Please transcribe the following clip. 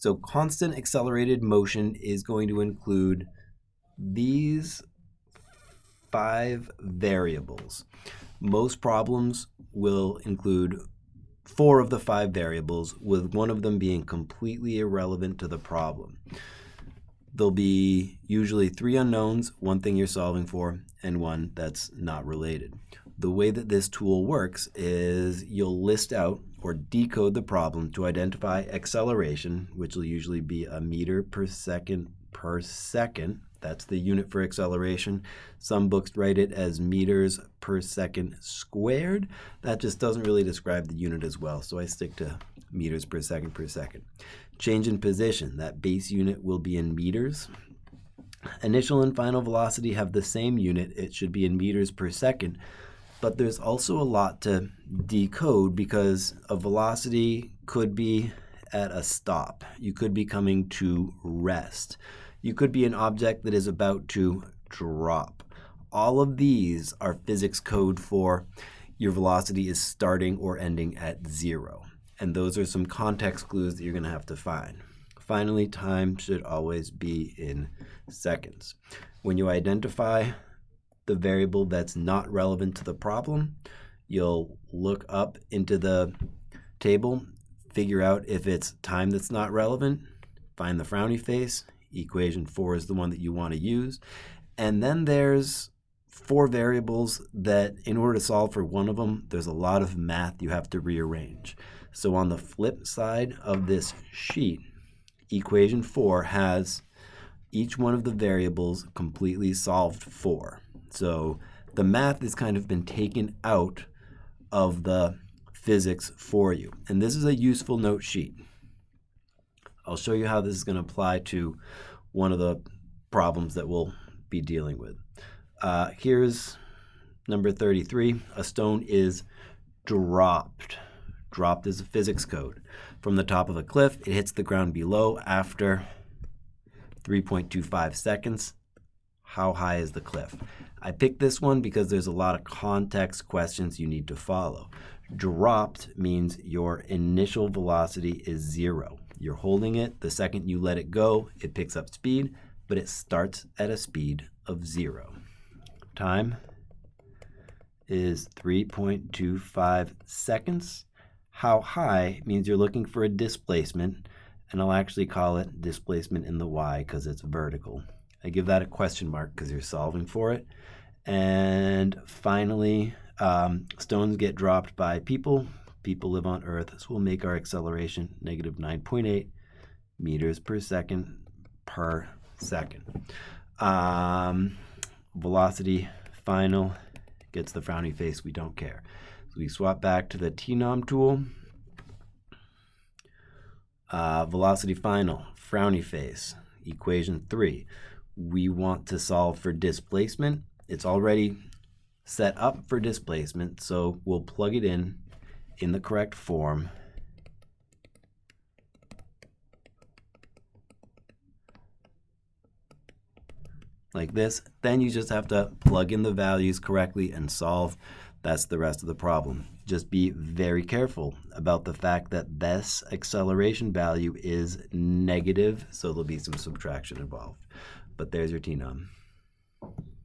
So constant accelerated motion is going to include these 5 variables. Most problems will include 4 of the 5 variables, with one of them being completely irrelevant to the problem. There'll be usually 3 unknowns, one thing you're solving for, and one that's not related. The way that this tool works is you'll list out or decode the problem to identify acceleration, which will usually be a meter per second per second. That's the unit for acceleration. Some books write it as meters per second squared. That just doesn't really describe the unit as well, so I stick to meters per second per second. Change in position, that base unit will be in meters. Initial and final velocity have the same unit. It should be in meters per second, but there's also a lot to decode because a velocity could be at a stop. You could be coming to rest. You could be an object that is about to drop. All of these are physics code for your velocity is starting or ending at 0. And those are some context clues that you're going to have to find. Finally, time should always be in seconds. When you identify the variable that's not relevant to the problem, you'll look up into the table, figure out if it's time that's not relevant, find the frowny face. Equation 4 is the one that you want to use. And then there's 4 variables that in order to solve for one of them, there's a lot of math you have to rearrange. So on the flip side of this sheet, equation 4 has each one of the variables completely solved for. So the math has kind of been taken out of the physics for you. And this is a useful note sheet. I'll show you how this is going to apply to one of the problems that we'll be dealing with. Here's number 33. A stone is dropped. Dropped is a physics code. From the top of a cliff, it hits the ground below after 3.25 seconds. How high is the cliff? I picked this one because there's a lot of context questions you need to follow. Dropped means your initial velocity is 0. You're holding it. The second you let it go, it picks up speed, but it starts at a speed of 0. Time is 3.25 seconds. How high means you're looking for a displacement, and I'll actually call it displacement in the y because it's vertical. I give that a question mark because you're solving for it. And finally, stones get dropped by people. People live on Earth, so we'll make our acceleration negative 9.8 meters per second per second. Velocity final gets the frowny face, we don't care. So we swap back to the TNEOM tool. Velocity final, frowny face, equation 3. We want to solve for displacement. It's already set up for displacement, so we'll plug it in the correct form. Like this. Then you just have to plug in the values correctly and solve. That's the rest of the problem. Just be very careful about the fact that this acceleration value is negative, so there'll be some subtraction involved. But there's your TNEOM.